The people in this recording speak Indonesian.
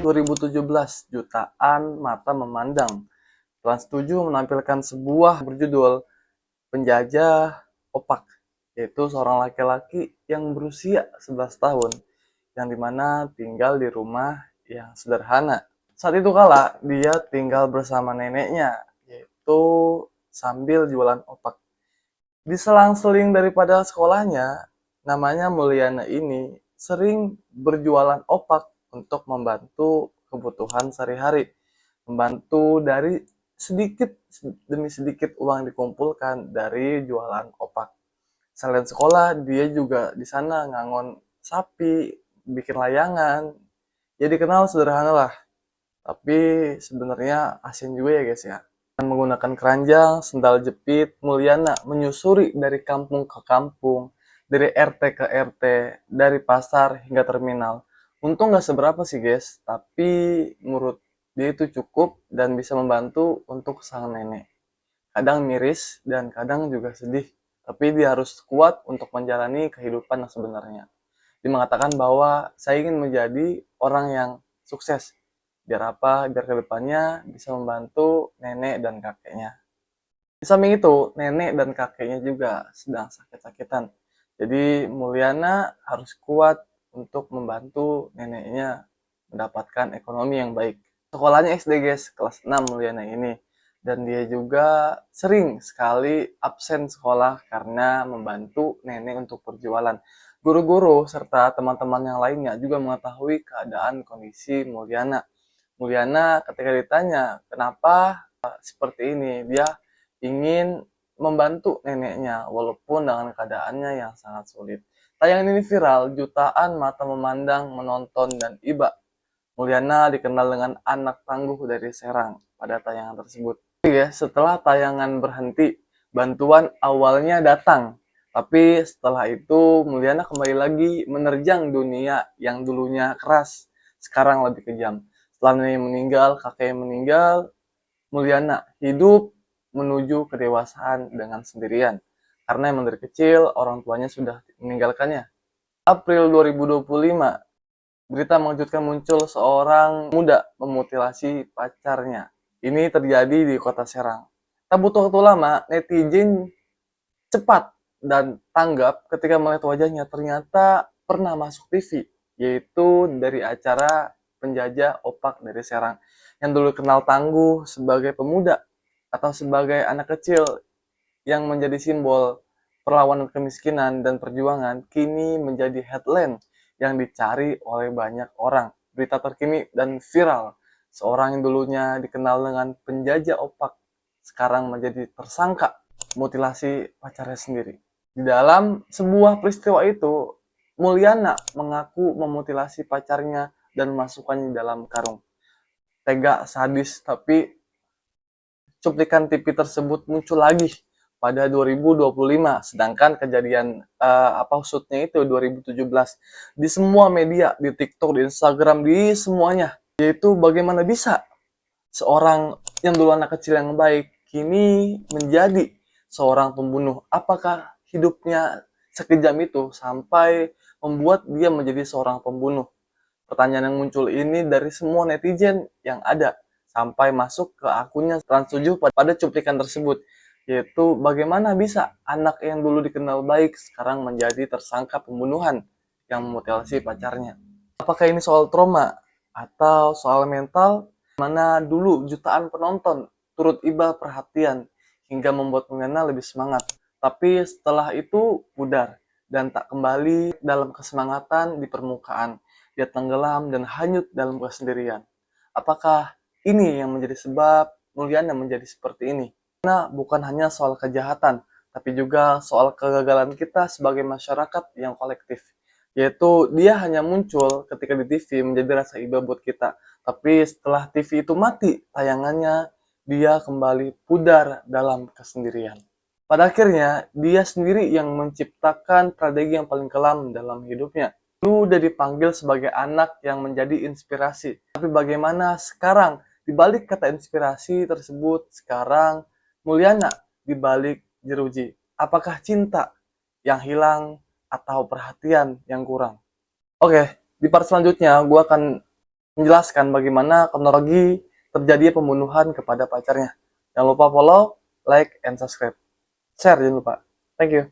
2017, jutaan mata memandang. Trans 7 menampilkan sebuah berjudul Penjajah Opak, yaitu seorang laki-laki yang berusia 11 tahun, yang dimana tinggal di rumah yang sederhana. Saat itu kala, dia tinggal bersama neneknya, yaitu sambil jualan opak. Di selang-seling daripada sekolahnya, namanya Mulyana ini sering berjualan opak untuk membantu kebutuhan sehari-hari. Membantu dari sedikit demi sedikit uang dikumpulkan dari jualan opak. Selain sekolah, dia juga di sana ngangon sapi, bikin layangan. Ya dikenal sederhana lah, tapi sebenarnya asin juga ya guys ya. Dengan menggunakan keranjang, sendal jepit, Mulyana menyusuri dari kampung ke kampung, dari RT ke RT, dari pasar hingga terminal. Untung nggak seberapa sih guys, tapi menurut dia itu cukup dan bisa membantu untuk sang nenek. Kadang miris dan kadang juga sedih, tapi dia harus kuat untuk menjalani kehidupan yang sebenarnya. Dia mengatakan bahwa saya ingin menjadi orang yang sukses. Biar apa? Biar kedepannya bisa membantu nenek dan kakeknya. Di samping itu, nenek dan kakeknya juga sedang sakit-sakitan. Jadi Mulyana harus kuat untuk membantu neneknya mendapatkan ekonomi yang baik. Sekolahnya SD guys, kelas 6 Mulyana ini. Dan dia juga sering sekali absen sekolah karena membantu nenek untuk berjualan. Guru-guru serta teman-teman yang lainnya juga mengetahui keadaan kondisi Mulyana. Mulyana ketika ditanya kenapa seperti ini, dia ingin membantu neneknya walaupun dengan keadaannya yang sangat sulit. Tayangan ini viral, jutaan mata memandang, menonton, dan iba. Mulyana dikenal dengan anak tangguh dari Serang pada tayangan tersebut. Ya, setelah tayangan berhenti, bantuan awalnya datang. Tapi setelah itu Mulyana kembali lagi menerjang dunia yang dulunya keras, sekarang lebih kejam. Setelah nenek meninggal, kakek meninggal, Mulyana hidup menuju kedewasaan dengan sendirian. Karena emang dari kecil orang tuanya sudah meninggalkannya. April 2025, berita mengejutkan muncul seorang muda memutilasi pacarnya. Ini terjadi di kota Serang. Tak butuh waktu lama, netizen cepat dan tanggap ketika melihat wajahnya ternyata pernah masuk TV, yaitu dari acara Penjajah Opak dari Serang, yang dulu kenal tangguh sebagai pemuda atau sebagai anak kecil yang menjadi simbol perlawanan kemiskinan dan perjuangan, kini menjadi headline yang dicari oleh banyak orang. Berita terkini dan viral, seorang yang dulunya dikenal dengan penjajah opak, sekarang menjadi tersangka mutilasi pacarnya sendiri. Di dalam sebuah peristiwa itu, Mulyana mengaku memutilasi pacarnya dan memasukkannya dalam karung. Tega, sadis, tapi cuplikan TV tersebut muncul lagi pada 2025, sedangkan kejadian shootnya itu 2017 di semua media, di TikTok, di Instagram, di semuanya. Yaitu bagaimana bisa seorang yang dulu anak kecil yang baik kini menjadi seorang pembunuh. Apakah hidupnya sekejam itu sampai membuat dia menjadi seorang pembunuh? Pertanyaan yang muncul ini dari semua netizen yang ada sampai masuk ke akunnya Trans 7 pada cuplikan tersebut, yaitu bagaimana bisa anak yang dulu dikenal baik sekarang menjadi tersangka pembunuhan yang memutilasi pacarnya. Apakah ini soal trauma atau soal mental, mana dulu jutaan penonton turut iba perhatian hingga membuat Mulyana lebih semangat, tapi setelah itu pudar dan tak kembali dalam kesemangatan di permukaan. Dia tenggelam dan hanyut dalam kesendirian. Apakah ini yang menjadi sebab Mulyana menjadi seperti ini? Karena bukan hanya soal kejahatan, tapi juga soal kegagalan kita sebagai masyarakat yang kolektif. Yaitu dia hanya muncul ketika di TV menjadi rasa iba buat kita. Tapi setelah TV itu mati tayangannya, dia kembali pudar dalam kesendirian. Pada akhirnya, dia sendiri yang menciptakan strategi yang paling kelam dalam hidupnya. Lu udah dipanggil sebagai anak yang menjadi inspirasi. Tapi bagaimana sekarang, dibalik kata inspirasi tersebut, sekarang Mulyana dibalik jeruji. Apakah cinta yang hilang atau perhatian yang kurang? Oke, di part selanjutnya gue akan menjelaskan bagaimana kronologi terjadi pembunuhan kepada pacarnya. Jangan lupa follow, like, and subscribe. Share jangan lupa. Thank you.